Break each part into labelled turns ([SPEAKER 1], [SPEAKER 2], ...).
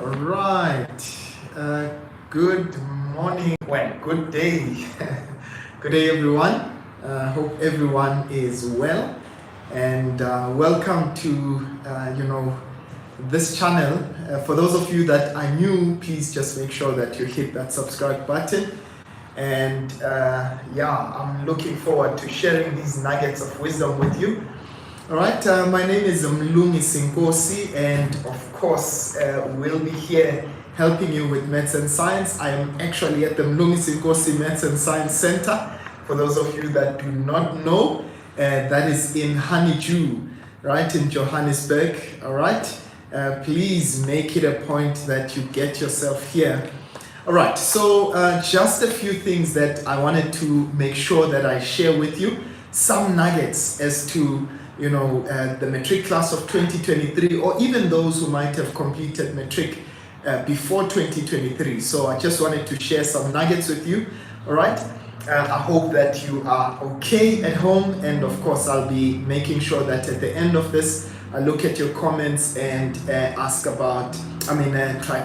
[SPEAKER 1] All right. Good morning. Well, good day. Good day, everyone. Hope everyone is well, and welcome to this channel. For those of you that are new, please just make sure that you hit that subscribe button. And I'm looking forward to sharing these nuggets of wisdom with you. All right, my name is Mlungisi, Nkosi, and of course, we'll be here helping you with Maths and Science. I am actually at the Mlungisi Nkosi Maths and Science Center. For those of you that do not know, that is in Honeydew, right, in Johannesburg. All right, please make it a point that you get yourself here. All right, so just a few things that I wanted to make sure that I share with you. Some nuggets as to the Matric class of 2023, or even those who might have completed Matric before 2023. So I just wanted to share some nuggets with you. All right. I hope that you are okay at home, and of course I'll be making sure that at the end of this I look at your comments and try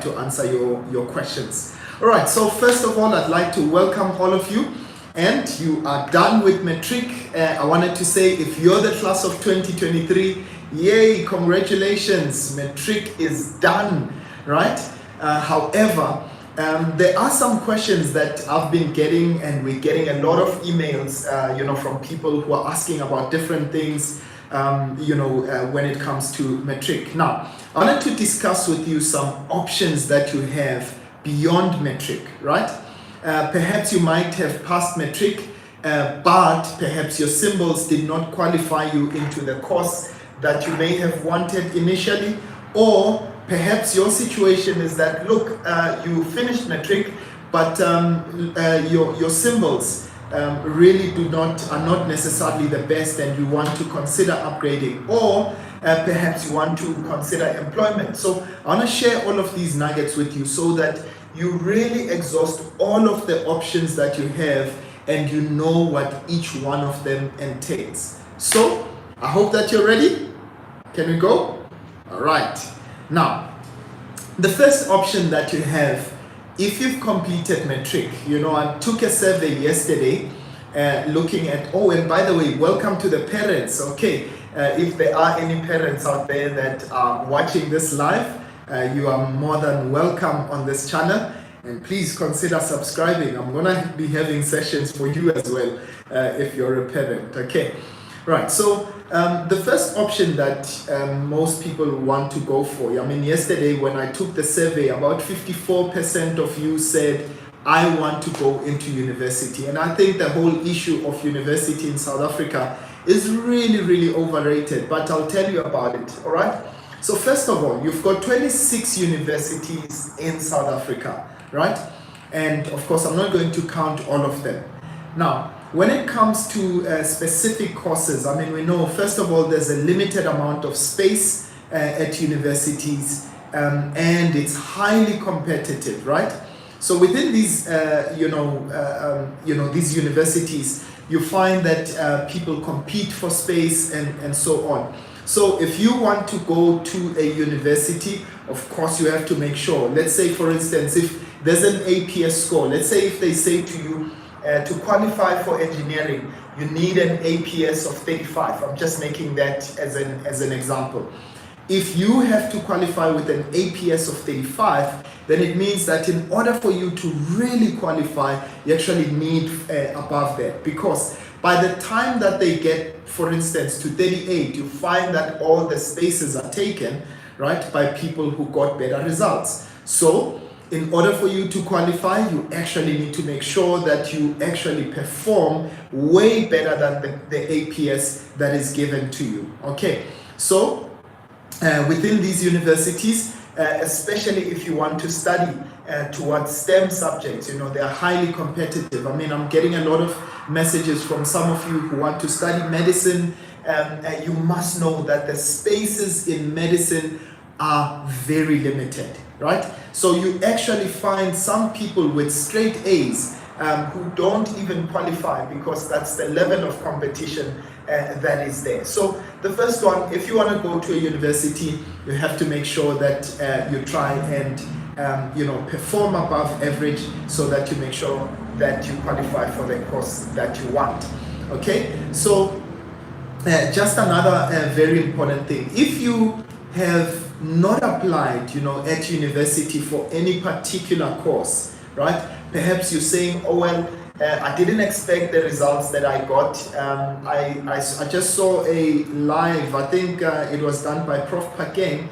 [SPEAKER 1] to answer your questions. All right, so first of all, I'd like to welcome all of you. And you are done with Matric. I wanted to say, if you're the class of 2023, yay, congratulations, Matric is done, right? However, there are some questions that I've been getting, and we're getting a lot of emails, from people who are asking about different things, when it comes to Matric. Now, I wanted to discuss with you some options that you have beyond Matric, right? Perhaps you might have passed Matric, but perhaps your symbols did not qualify you into the course that you may have wanted initially, or perhaps your situation is that, look, you finished Matric, but your symbols really are not necessarily the best, and you want to consider upgrading, or perhaps you want to consider employment. So I want to share all of these nuggets with you so that you really exhaust all of the options that you have, and you know what each one of them entails. So I hope that you're ready. Can we go? All right. Now, the first option that you have, if you've completed Matric, I took a survey yesterday looking at, and by the way, welcome to the parents. Okay, if there are any parents out there that are watching this live, you are more than welcome on this channel, and please consider subscribing. I'm gonna be having sessions for you as well if you're a parent. Okay, right. So the first option that most people want to go for, yesterday when I took the survey, about 54% of you said, I want to go into university. And I think the whole issue of university in South Africa is really, really overrated, but I'll tell you about it. All right. So first of all, you've got 26 universities in South Africa, right? And of course, I'm not going to count all of them. Now, when it comes to specific courses, we know, first of all, there's a limited amount of space at universities, and it's highly competitive, right? So within these, these universities, you find that people compete for space and so on. So if you want to go to a university, of course you have to make sure. Let's say, for instance, if there's an APS score, let's say if they say to you, to qualify for engineering, you need an APS of 35. I'm just making that as an example. If you have to qualify with an APS of 35, then it means that in order for you to really qualify, you actually need above that, because by the time that they get, for instance, to 38, you find that all the spaces are taken, right, by people who got better results. So in order for you to qualify, you actually need to make sure that you actually perform way better than the APS that is given to you. Okay, so within these universities, especially if you want to study towards STEM subjects, they are highly competitive. I'm getting a lot of messages from some of you who want to study medicine. You must know that the spaces in medicine are very limited, right? So you actually find some people with straight A's who don't even qualify, because that's the level of competition that is there. So The first one, if you want to go to a university, you have to make sure that you try and perform above average, so that you make sure that you qualify for the course that you want. Okay, so just another very important thing: if you have not applied, at university for any particular course, right? Perhaps you're saying, oh well, I didn't expect the results that I got. I just saw a live, I think it was done by Prof. Pakeng,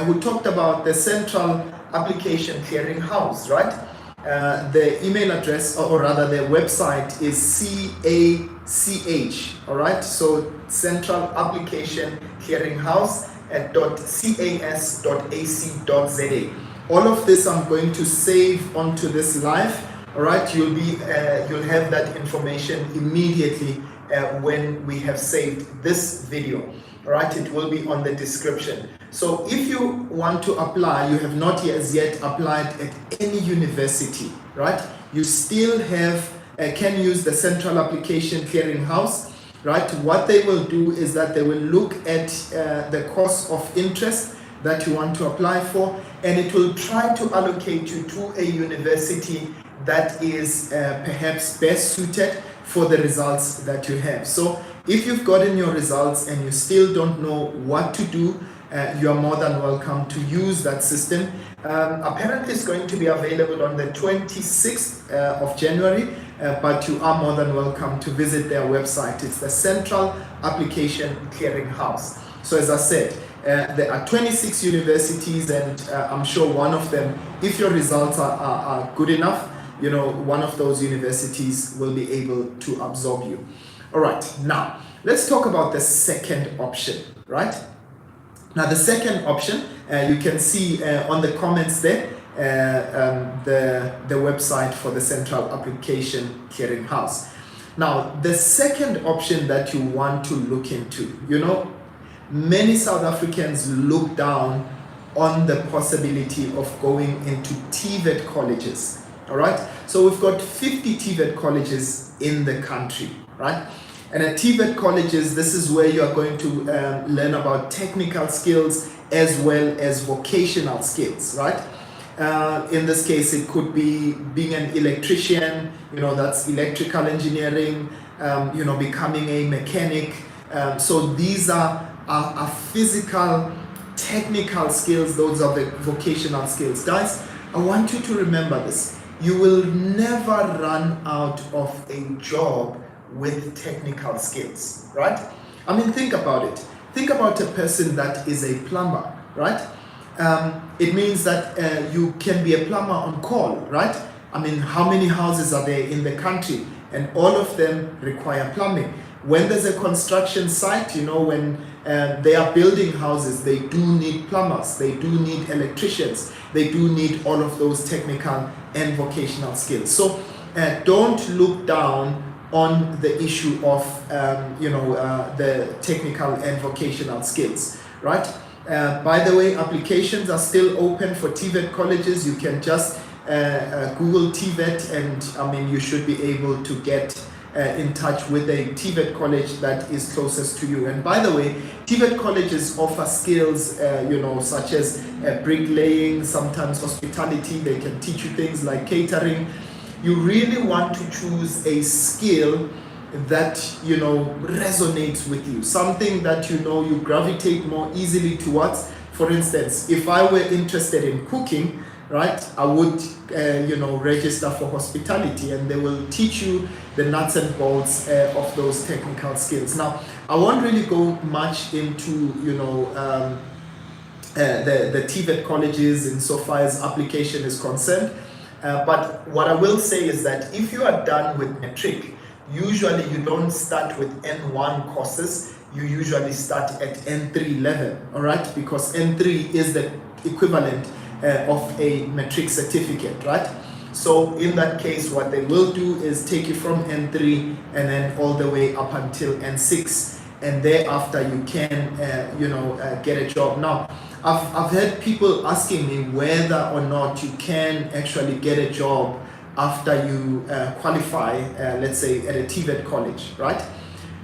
[SPEAKER 1] who talked about the Central Application Clearing House, right? The email address, or rather the website, is CACH, all right? So Central Application Clearing House at .cas.ac.za. All of this I'm going to save onto this live. All right, you'll have that information immediately when we have saved this video. All right, it will be on the description. So if you want to apply, you have not yet applied at any university, right? You still can use the Central Application Clearing House, right? What they will do is that they will look at the course of interest that you want to apply for, and it will try to allocate you to a university that is perhaps best suited for the results that you have. So if you've gotten your results and you still don't know what to do, you are more than welcome to use that system. Apparently it's going to be available on the 26th of January, but you are more than welcome to visit their website. It's the Central Application Clearing House. So as I said, there are 26 universities, and I'm sure one of them, if your results are good enough, one of those universities will be able to absorb you. All right, now let's talk about the second option, right? Now the second option, you can see on the comments there, the website for the Central Application Clearing House. Now the second option that you want to look into, many South Africans look down on the possibility of going into TVET colleges. All right, so we've got 50 TVET colleges in the country, right? And at TVET colleges, this is where you are going to learn about technical skills as well as vocational skills, right? In this case, it could be being an electrician, that's electrical engineering, becoming a mechanic. So these are physical, technical skills. Those are the vocational skills. Guys, I want you to remember this. You will never run out of a job with technical skills, right? I mean, think about it. Think about a person that is a plumber, right? It means that you can be a plumber on call, right? I mean, how many houses are there in the country? And all of them require plumbing. When there's a construction site, when they are building houses, they do need plumbers, they do need electricians, they do need all of those technical and vocational skills. So don't look down on the issue of the technical and vocational skills, right? By the way, applications are still open for TVET colleges. You can just Google TVET, and you should be able to get in touch with a TVET college that is closest to you. And by the way, TVET colleges offer skills, such as bricklaying, sometimes hospitality. They can teach you things like catering. You really want to choose a skill that resonates with you, something that you gravitate more easily towards. For instance, if I were interested in cooking, right, I would register for hospitality, and they will teach you the nuts and bolts of those technical skills. Now, I won't really go much into the TVET colleges insofar as application is concerned, but what I will say is that if you are done with Matric, usually you don't start with N1 courses. You usually start at N3 level, all right, because N3 is the equivalent of a Matric certificate, right? So in that case, what they will do is take you from N3 and then all the way up until N6, and thereafter you can get a job. Now, I've had people asking me whether or not you can actually get a job after you qualify, let's say at a TVET college, right?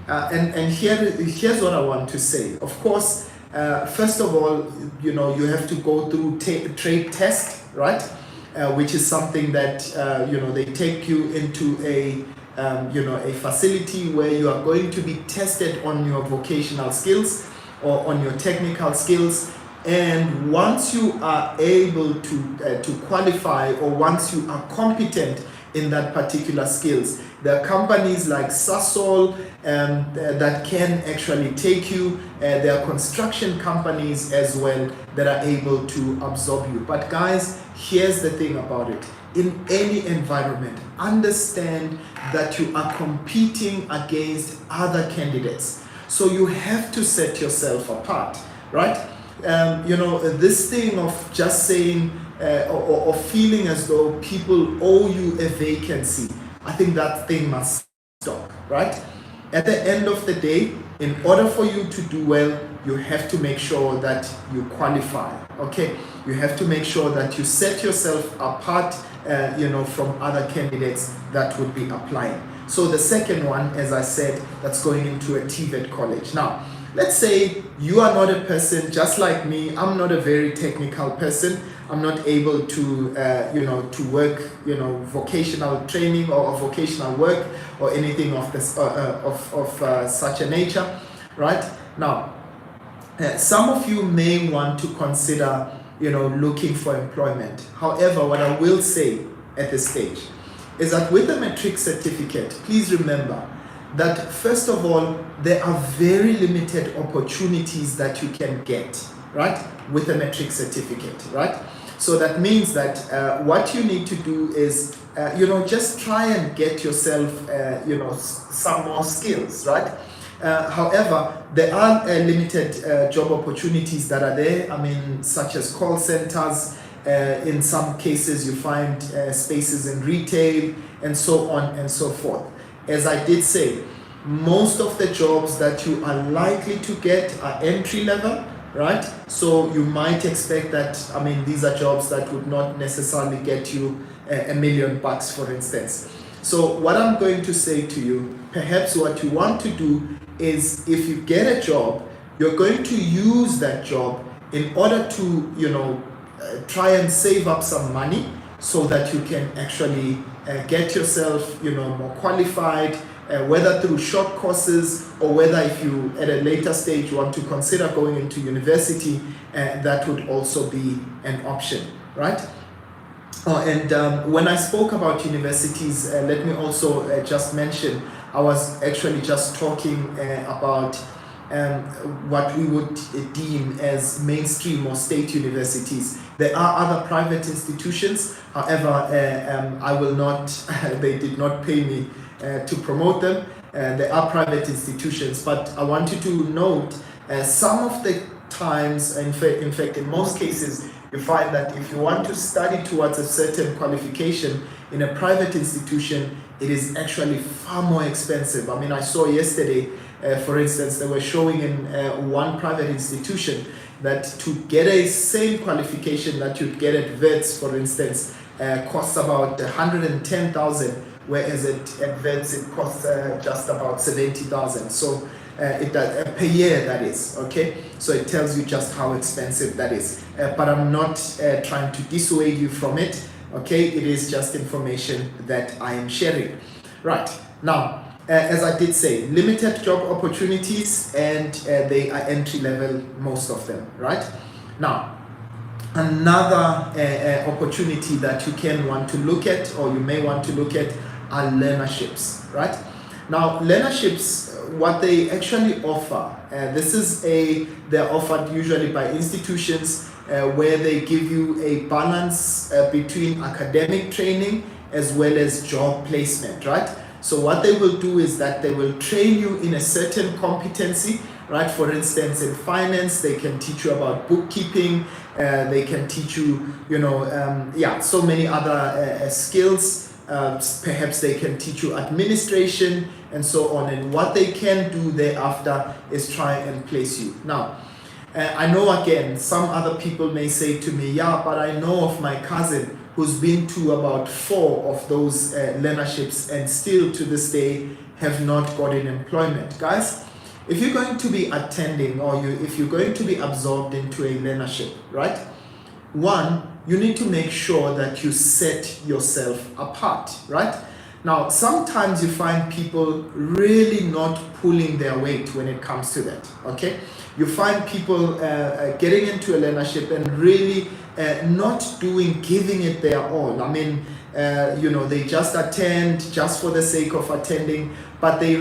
[SPEAKER 1] And here's what I want to say. Of course, first of all, you know, you have to go through trade test, right? Which is something that, you know, they take you into a, you know, a facility where you are going to be tested on your vocational skills or on your technical skills. And once you are able to qualify, or once you are competent in that particular skills, there are companies like Sasol that can actually take you. There are construction companies as well that are able to absorb you. But guys, here's the thing about it. In any environment, understand that you are competing against other candidates. So you have to set yourself apart, right? You know, this thing of just saying or feeling as though people owe you a vacancy, I think that thing must stop, right? At the end of the day, in order for you to do well, you have to make sure that you qualify, okay? You have to make sure that you set yourself apart, you know, from other candidates that would be applying. So the second one, as I said, that's going into a TVET college. Now, let's say you are not a person just like me. I'm not a very technical person. I'm not able to, you know, to work, you know, vocational training or vocational work or anything of this, such a nature, right? Now, some of you may want to consider, you know, looking for employment. However, what I will say at this stage is that with the Matric certificate, please remember that first of all, there are very limited opportunities that you can get, right, with a Matric certificate, right? So that means that what you need to do is, you know, just try and get yourself, you know, some more skills, right? However, there are limited job opportunities that are there. I mean, such as call centers. In some cases, you find spaces in retail and so on and so forth. As I did say, most of the jobs that you are likely to get are entry level, right? So you might expect that, I mean, these are jobs that would not necessarily get you $1 million, for instance. So what I'm going to say to you, perhaps what you want to do is, if you get a job, you're going to use that job in order to, you know, try and save up some money so that you can actually get yourself, you know, more qualified, whether through short courses or whether if you at a later stage want to consider going into university, that would also be an option, right? And when I spoke about universities, let me also just mention, I was actually just talking about what we would deem as mainstream or state universities. There are other private institutions, however, I will not, they did not pay me to promote them. There are private institutions, but I want you to note some of the times, in fact, in most cases, you find that if you want to study towards a certain qualification in a private institution, it is actually far more expensive. I mean, I saw yesterday, for instance, they were showing in one private institution that to get a same qualification that you'd get at VETS, for instance, costs about 110,000, whereas at VETS it costs just about 70,000. So it does, per year, that is, okay? So it tells you just how expensive that is. But I'm not trying to dissuade you from it, okay? It is just information that I am sharing. Right, now, as I did say, limited job opportunities, and they are entry level, most of them, right? Now, another opportunity that you can want to look at, or you may want to look at, are learnerships, right? Now, learnerships, what they actually offer, they're offered usually by institutions where they give you a balance between academic training as well as job placement, right? So what they will do is that they will train you in a certain competency, right? For instance, in finance, they can teach you about bookkeeping, they can teach you, you know, so many other skills. Perhaps they can teach you administration and so on. And what they can do thereafter is try and place you. Now, I know, again, some other people may say to me, yeah, but I know of my cousin who's been to about 4 of those learnerships and still to this day have not gotten employment. Guys, if you're going to be attending or if you're going to be absorbed into a learnership, right? One, you need to make sure that you set yourself apart, right? Now, sometimes you find people really not pulling their weight when it comes to that, okay? You find people getting into a learnership and really not giving it their all. I mean, they just attend just for the sake of attending, but they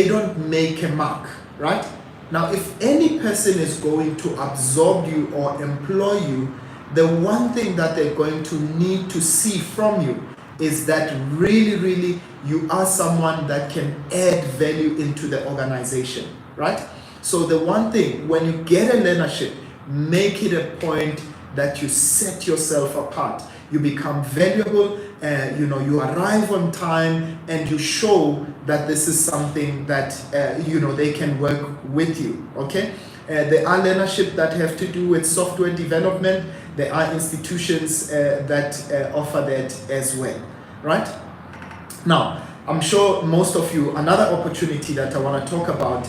[SPEAKER 1] don't make a mark, right? Now, if any person is going to absorb you or employ you, the one thing that they're going to need to see from you is that really you are someone that can add value into the organization, right? So the one thing, when you get a learnership, make it a point that you set yourself apart. You become valuable, you arrive on time, and you show that this is something that, they can work with you, okay? There are learnerships that have to do with software development. There are institutions that offer that as well, right? Now, I'm sure most of you, another opportunity that I want to talk about,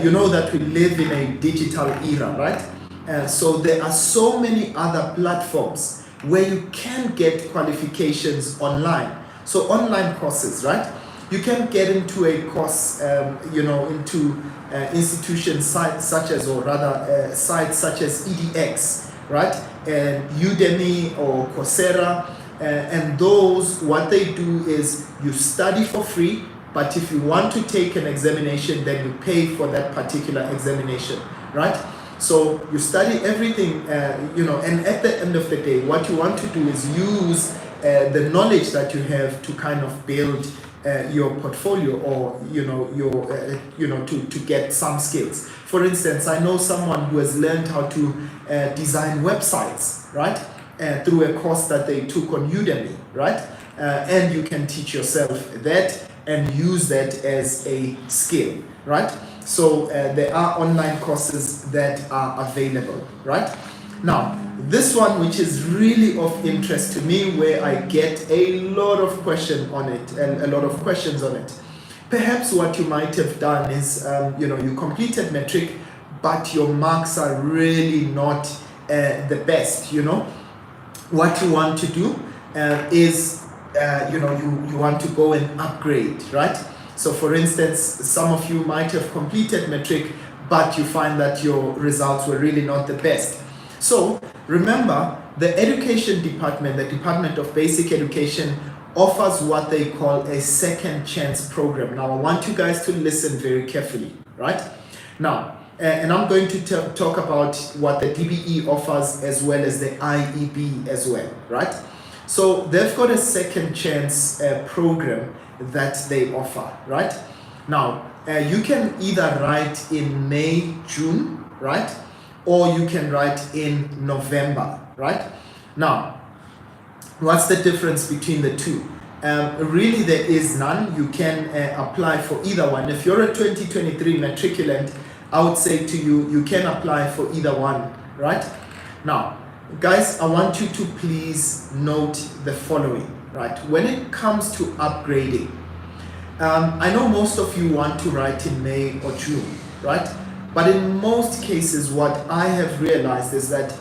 [SPEAKER 1] you know that we live in a digital era, right? So there are so many other platforms where you can get qualifications online. So online courses, right? You can get into a course, into institutions such as, or rather sites such as edX, right? And Udemy or Coursera. And those, what they do is you study for free, but if you want to take an examination, then you pay for that particular examination, right? So you study everything, and at the end of the day, what you want to do is use the knowledge that you have to kind of build your portfolio, or to get some skills. For instance, I know someone who has learned how to design websites, right? Through a course that they took on Udemy, right? And you can teach yourself that and use that as a skill, right? So there are online courses that are available, right? Now, this one, which is really of interest to me, where I get a lot of questions on it. Perhaps what you might have done is, you completed Matric, but your marks are really not the best, What you want to do is, you want to go and upgrade, right? So for instance, some of you might have completed Matric, but you find that your results were really not the best. So remember, the education department, the Department of Basic Education, offers what they call a second chance program. Now I want you guys to listen very carefully, right? Now, and I'm going to talk about what the DBE offers as well as the IEB as well, right? So they've got a second chance program that they offer, right? Now, you can either write in May, June, right? Or you can write in November, right? Now, what's the difference between the two? Really, there is none. You can apply for either one. If you're a 2023 matriculant, I would say to you, you can apply for either one, right? Now, guys, I want you to please note the following, right? When it comes to upgrading, I know most of you want to write in May or June, right? But in most cases, what I have realized is that,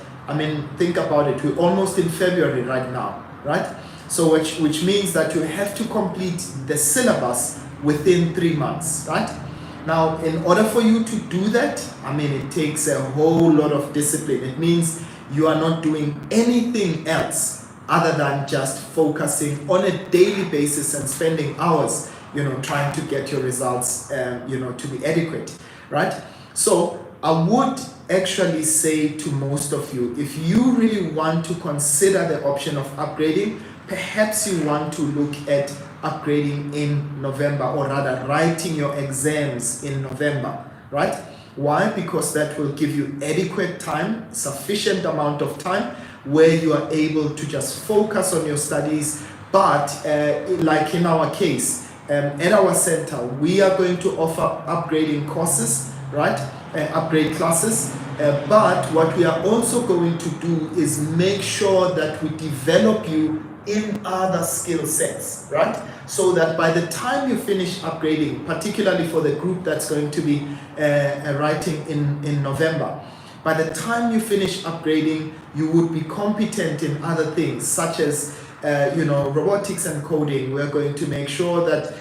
[SPEAKER 1] think about it, we're almost in February right now, right? So which means that you have to complete the syllabus within 3 months, right? Now, in order for you to do that, it takes a whole lot of discipline. It means you are not doing anything else other than just focusing on a daily basis and spending hours, trying to get your results, to be adequate, right? So I would actually say to most of you, if you really want to consider the option of upgrading, perhaps you want to look at upgrading in November, or rather writing your exams in November, right? Why? Because that will give you adequate time, sufficient amount of time, where you are able to just focus on your studies. But like in our case, at our center, we are going to offer upgrading courses, right? Upgrade classes, But what we are also going to do is make sure that we develop you in other skill sets, right? So that by the time you finish upgrading, particularly for the group that's going to be writing in November, by the time you finish upgrading, you would be competent in other things such as robotics and coding. We're going to make sure that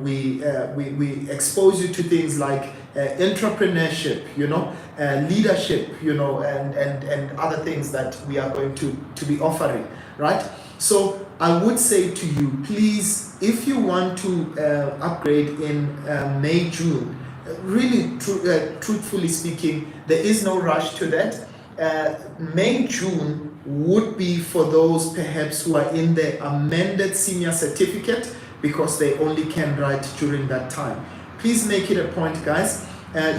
[SPEAKER 1] we expose you to things like entrepreneurship, leadership, and other things that we are going to be offering, right? So I would say to you, please, if you want to upgrade in May, June, really truthfully speaking, there is no rush to that. May, June would be for those perhaps who are in the amended senior certificate, because they only can write during that time. Please make it a point, guys.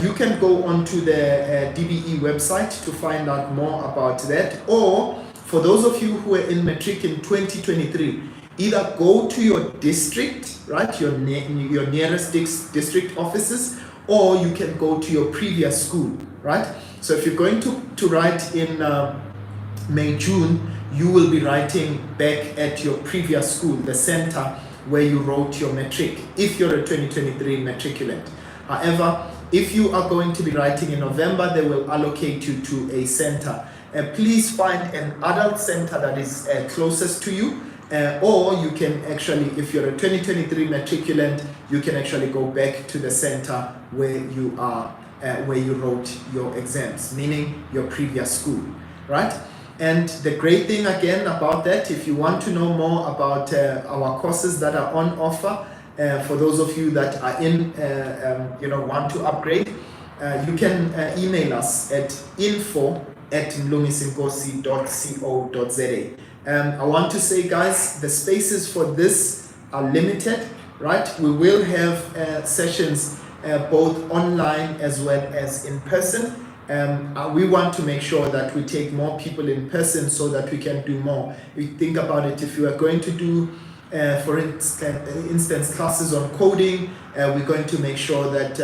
[SPEAKER 1] You can go onto the TVET website to find out more about that, or for those of you who are in Matric in 2023, either go to your district, right, your nearest district offices, or you can go to your previous school, right? So if you're going to write in May, June, you will be writing back at your previous school, the center where you wrote your Matric, if you're a 2023 matriculant. However, if you are going to be writing in November, they will allocate you to a center. Please find an adult center that is closest to you, or you can actually, if you're a 2023 matriculant, you can actually go back to the center where you are, where you wrote your exams, meaning your previous school, right? And the great thing again about that, if you want to know more about our courses that are on offer, for those of you that are in, want to upgrade, you can email us at info@mlungisinkosi.co.za. I want to say, guys, the spaces for this are limited, right? We will have sessions both online as well as in person. We want to make sure that we take more people in person so that we can do more. You think about it, if you are going to do, for instance, classes on coding, we're going to make sure that,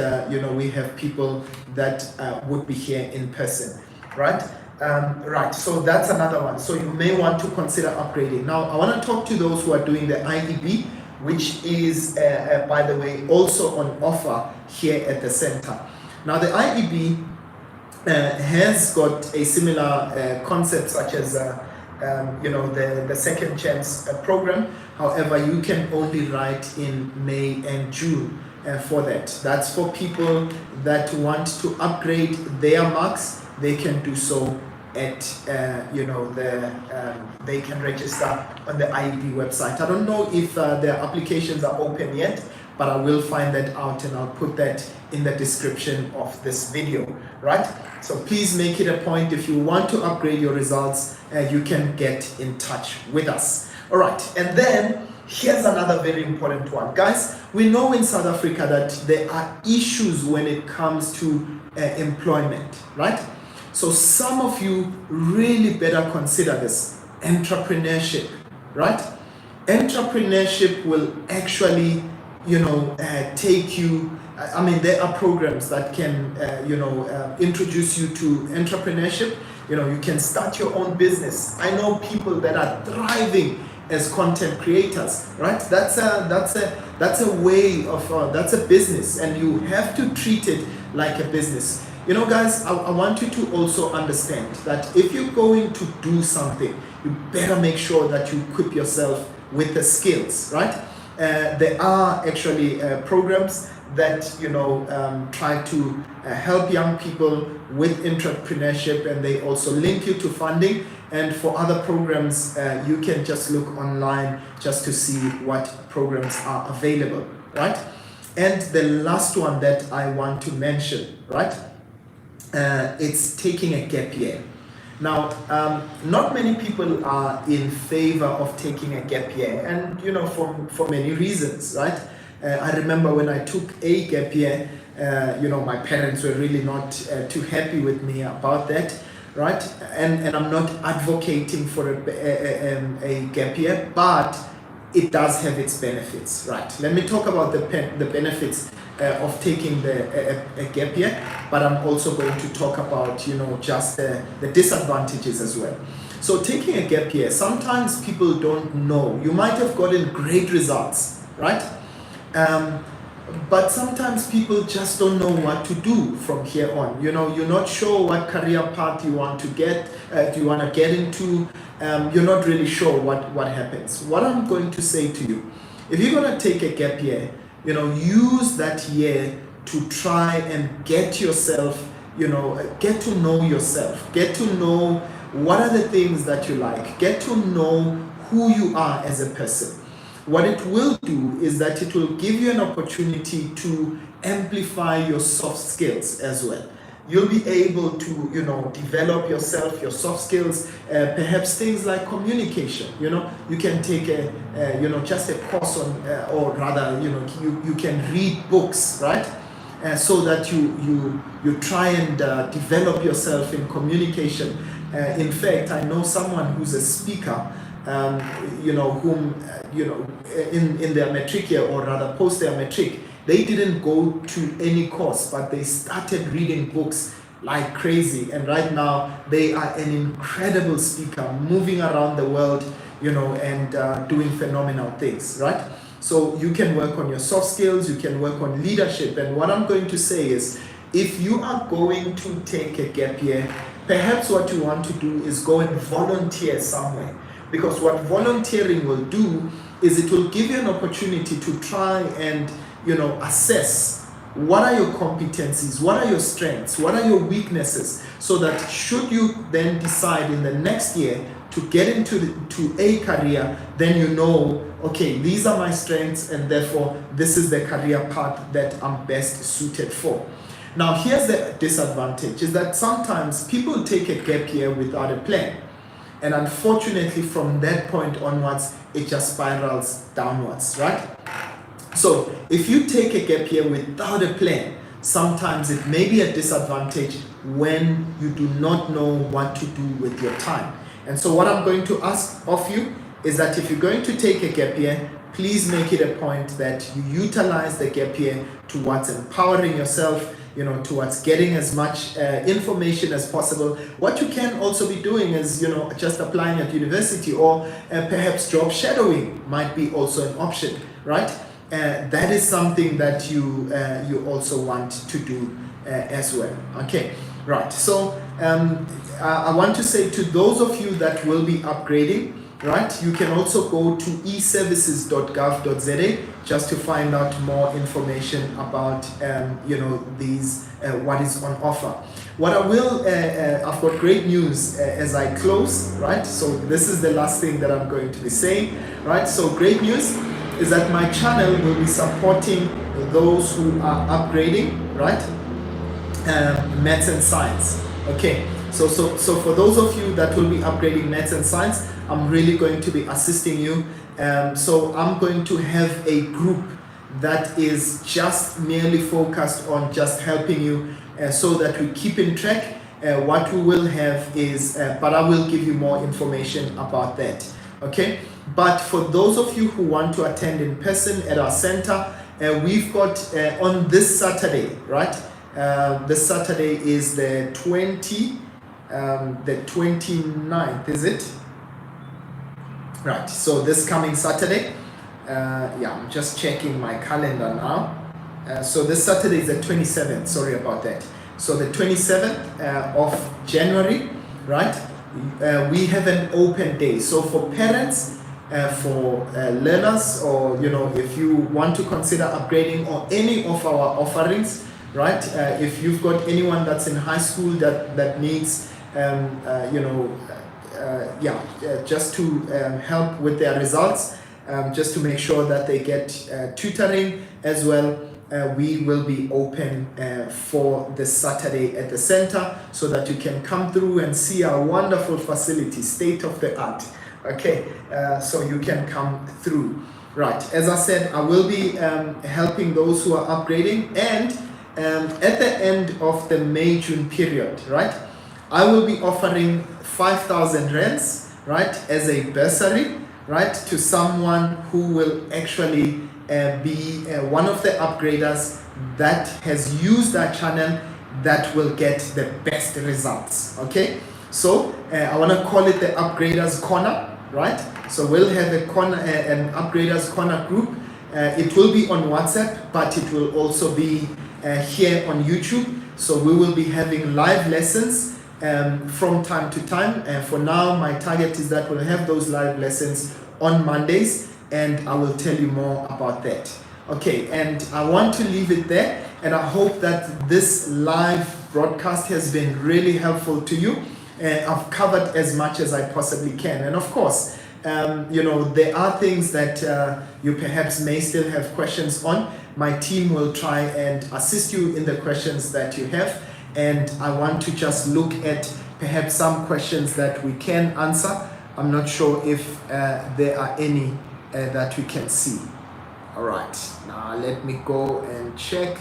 [SPEAKER 1] we have people that would be here in person, right? Right, so that's another one. So you may want to consider upgrading. Now, I want to talk to those who are doing the IEB, which is, by the way, also on offer here at the center. Now, the IEB has got a similar concept such as, the second chance program. However, you can only write in May and June for that. That's for people that want to upgrade their marks. They can do so at they can register on the IEB website. I don't know if their applications are open yet, but I will find that out and I'll put that in the description of this video, right? So please make it a point, if you want to upgrade your results, you can get in touch with us. All right, and then here's another very important one. Guys, we know in South Africa that there are issues when it comes to employment, right? So some of you really better consider this, entrepreneurship, right? Entrepreneurship will actually, take you, there are programs that can, introduce you to entrepreneurship. You can start your own business. I know people that are thriving as content creators, right? That's a way of, that's a business, and you have to treat it like a business. Guys, I want you to also understand that if you're going to do something, you better make sure that you equip yourself with the skills, right? There are actually programs that try to help young people with entrepreneurship, and they also link you to funding. And for other programs, you can just look online just to see what programs are available, right? And the last one that I want to mention, right? It's taking a gap year. Now, not many people are in favor of taking a gap year, and for many reasons, right? I remember when I took a gap year, my parents were really not too happy with me about that, right? And I'm not advocating for a gap year, but it does have its benefits, right? Let me talk about the benefits of taking a gap year, but I'm also going to talk about, just the disadvantages as well. So taking a gap year, sometimes people don't know. You might have gotten great results, right? But sometimes people just don't know what to do from here on. You're not sure what career path you want to get into. You're not really sure what happens. What I'm going to say to you, if you're going to take a gap year, use that year to try and get yourself, get to know yourself, get to know what are the things that you like, get to know who you are as a person. What it will do is that it will give you an opportunity to amplify your soft skills as well. You'll be able to, develop yourself, your soft skills, perhaps things like communication. You can take just a course on, or rather, you can read books, right? So that you try and develop yourself in communication. In fact, I know someone who's a speaker, whom, in their Matric year, or rather post their Matric, they didn't go to any course, but they started reading books like crazy. And right now, they are an incredible speaker, moving around the world, and doing phenomenal things, right? So you can work on your soft skills, you can work on leadership. And what I'm going to say is, if you are going to take a gap year, perhaps what you want to do is go and volunteer somewhere. Because what volunteering will do is it will give you an opportunity to try and, assess what are your competencies, what are your strengths, what are your weaknesses, so that should you then decide in the next year to get into a career, then okay, these are my strengths, and therefore this is the career path that I'm best suited for. Now, here's the disadvantage, is that sometimes people take a gap year without a plan. And unfortunately, from that point onwards, it just spirals downwards, right? So if you take a gap year without a plan, sometimes it may be a disadvantage when you do not know what to do with your time. And so what I'm going to ask of you is that if you're going to take a gap year, please make it a point that you utilize the gap year towards empowering yourself, towards getting as much information as possible. What you can also be doing is, just applying at university, or perhaps job shadowing might be also an option, right? That is something that you also want to do as well. Okay, right. So I want to say to those of you that will be upgrading, right, you can also go to eservices.gov.za just to find out more information about these what is on offer. What I will, I've got great news as I close, right? So this is the last thing that I'm going to be saying, right? So great news is that my channel will be supporting those who are upgrading, right? Maths and science. Okay. So for those of you that will be upgrading maths and science, I'm really going to be assisting you. So I'm going to have a group that is just merely focused on just helping you, so that we keep in track. What we will have is, but I will give you more information about that. Okay. But for those of you who want to attend in person at our center, we've got on this Saturday, right? This Saturday is the 29th, is it? Right, so this coming Saturday, I'm just checking my calendar now. So this Saturday is the 27th, sorry about that. So the 27th of January, right, we have an open day. So for parents, for learners, or if you want to consider upgrading or any of our offerings, right, if you've got anyone that's in high school that needs just to help with their results, just to make sure that they get tutoring as well, we will be open for this Saturday at the center, so that you can come through and see our wonderful facility, state of the art. Okay, so you can come through. Right, as I said, I will be helping those who are upgrading, and at the end of the May-June period, right, I will be offering 5,000 rands, right, as a bursary, right, to someone who will actually be one of the upgraders that has used that channel that will get the best results. Okay, so I want to call it the Upgraders Corner, right? So we'll have a corner, an Upgraders Corner group. It will be on WhatsApp, but it will also be here on YouTube. So we will be having live lessons from time to time. And for now, my target is that we'll have those live lessons on Mondays, and I will tell you more about that. Okay, and I want to leave it there, and I hope that this live broadcast has been really helpful to you. I've covered as much as I possibly can, and of course, you know, there are things that you perhaps may still have questions on. My team will try and assist you in the questions that you have, and I want to just look at perhaps some questions that we can answer. I'm not sure if there are any that we can see. All right, now let me go and check.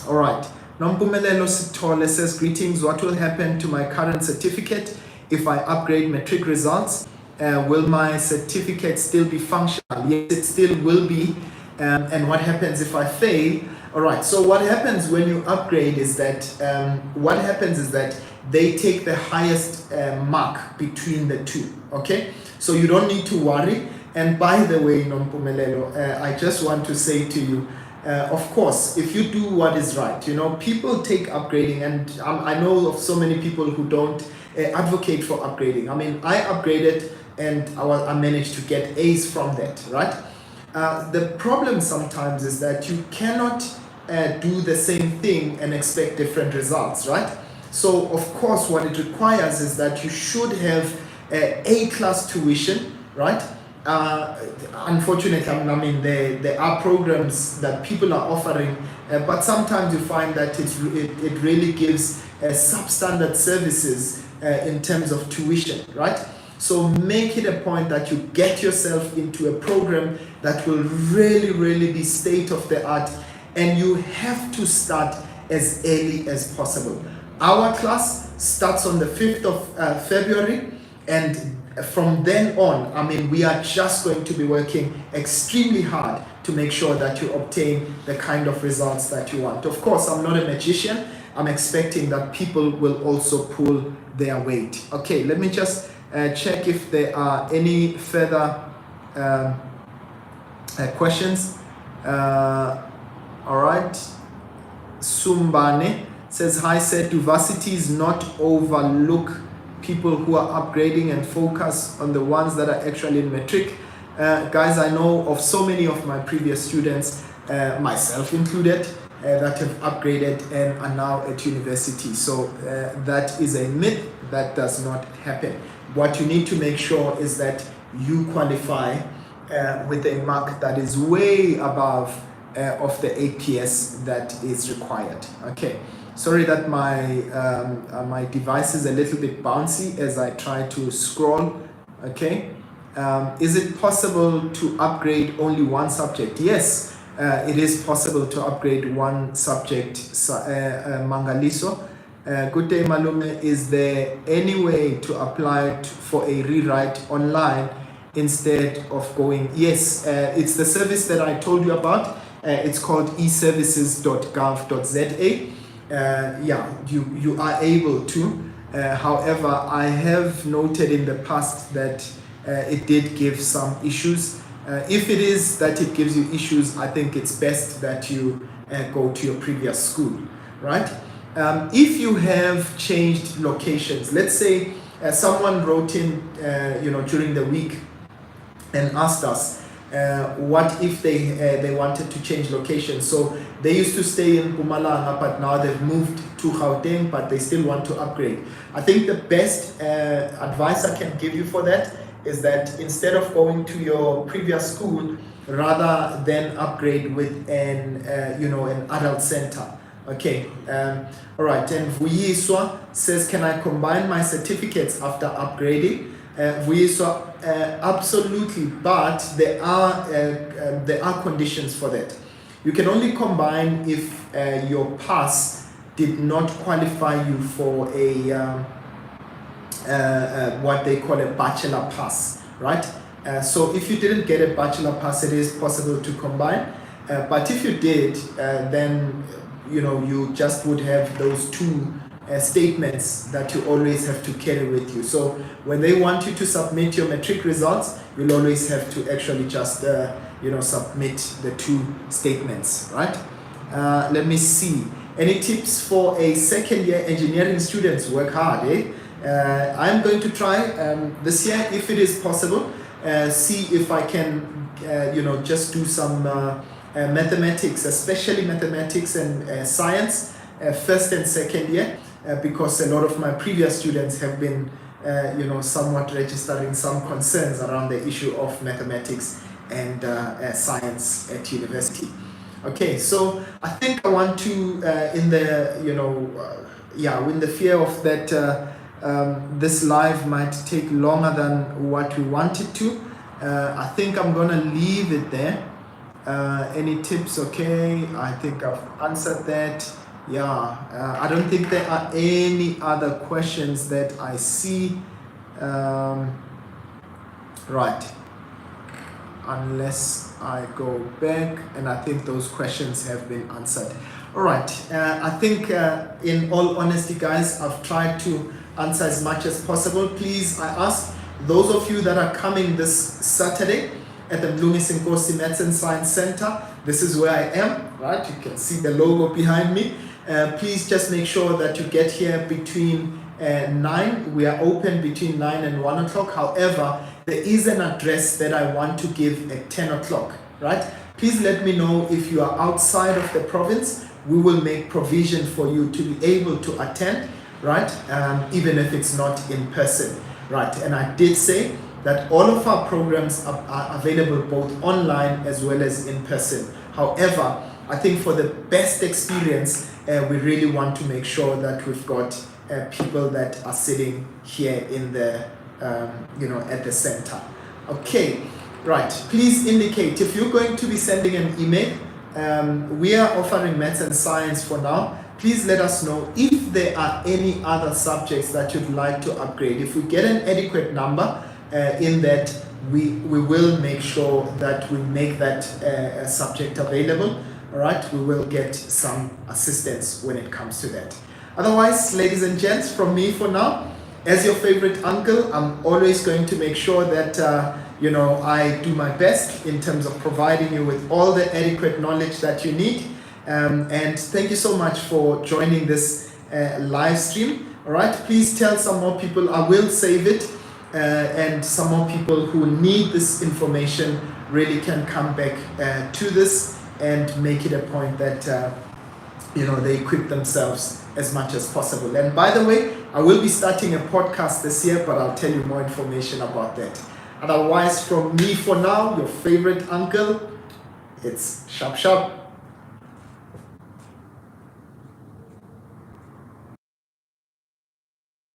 [SPEAKER 1] All right, Nompumelelo Sitole says, greetings, what will happen to my current certificate if I upgrade Matric results? Will my certificate still be functional? Yes, it still will be. And what happens if I fail? All right, so what happens when you upgrade is that, they take the highest mark between the two, okay? So you don't need to worry. And by the way, Nompumelelo, I just want to say to you, of course, if you do what is right, you know, people take upgrading, and I know of so many people who don't advocate for upgrading. I mean, I upgraded and I managed to get A's from that, right? The problem sometimes is that you cannot do the same thing and expect different results, right? So, of course, what it requires is that you should have A-class tuition, right? Unfortunately, I mean, there are programs that people are offering, but sometimes you find that it really gives substandard services in terms of tuition, right? So make it a point that you get yourself into a program that will really, really be state of the art, and you have to start as early as possible. Our class starts on the 5th of February, and from then on, I mean, we are just going to be working extremely hard to make sure that you obtain the kind of results that you want. Of course, I'm not a magician. I'm expecting that people will also pull their weight. Okay, let me just check if there are any further questions. All right. Sumbane says, hi, said, do varsities not overlook people who are upgrading and focus on the ones that are actually in Matric? Guys, I know of so many of my previous students, myself included, that have upgraded and are now at university. So that is a myth. That does not happen. What you need to make sure is that you qualify with a mark that is way above of the APS that is required. Okay. Sorry that my device is a little bit bouncy as I try to scroll. Okay. Is it possible to upgrade only one subject? Yes, it is possible to upgrade one subject, Mangaliso. Good day, Malume. Is there any way to apply for a rewrite online instead of going? Yes, it's the service that I told you about. It's called eservices.gov.za. Yeah, you are able to. However, I have noted in the past that it did give some issues. If it is that it gives you issues, I think it's best that you go to your previous school, right? If you have changed locations, let's say someone wrote in, during the week and asked us, what if they wanted to change location? So they used to stay in Mpumalanga, but now they've moved to Gauteng, but they still want to upgrade. I think the best advice I can give you for that is that instead of going to your previous school, rather than upgrade with an adult center. Okay. All right. And Vuyiswa says, can I combine my certificates after upgrading? Vuyiswa, absolutely, but there are conditions for that. You can only combine if your pass did not qualify you for a what they call a bachelor pass. right? So if you didn't get a bachelor pass, it is possible to combine. But if you did, then you just would have those two statements that you always have to carry with you. So when they want you to submit your matric results, you'll always have to actually just submit the two statements, right? Let me see. Any tips for a second year engineering students? Work hard, eh? I'm going to try this year, if it is possible, see if I can just do some mathematics, especially mathematics and science, first and second year, because a lot of my previous students have been somewhat registering some concerns around the issue of mathematics and science at university. Okay, so I think I want to in the fear of that this live might take longer than what we wanted to, I think I'm gonna leave it there. Any tips? Okay, I think I've answered that. I don't think there are any other questions that I see. Right, unless I go back, and I think those questions have been answered. All right, I think in all honesty, guys, I've tried to answer as much as possible. Please, I ask those of you that are coming this Saturday at the Mlungisi Nkosi Maths and Science Center, this is where I am, right? You can see the logo behind me. Please just make sure that you get here between 9. We are open between 9 and 1 o'clock. However, there is an address that I want to give at 10 o'clock, right? Please let me know if you are outside of the province. We will make provision for you to be able to attend, right? Even if it's not in person, right? And I did say that all of our programs are available both online as well as in person. However, I think for the best experience, we really want to make sure that we've got people that are sitting here in the, at the center. Okay, right. Please indicate if you're going to be sending an email. We are offering maths and science for now. Please let us know if there are any other subjects that you'd like to upgrade. If we get an adequate number in that, we will make sure that we make that subject available. All right, we will get some assistance when it comes to that. Otherwise, ladies and gents, from me for now, as your favorite uncle, I'm always going to make sure that I do my best in terms of providing you with all the adequate knowledge that you need. And thank you so much for joining this live stream. All right, please tell some more people. I will save it, and some more people who need this information really can come back to this and make it a point that they equip themselves as much as possible. And by the way, I will be starting a podcast this year, but I'll tell you more information about that. Otherwise, from me for now, your favorite uncle, it's sharp sharp.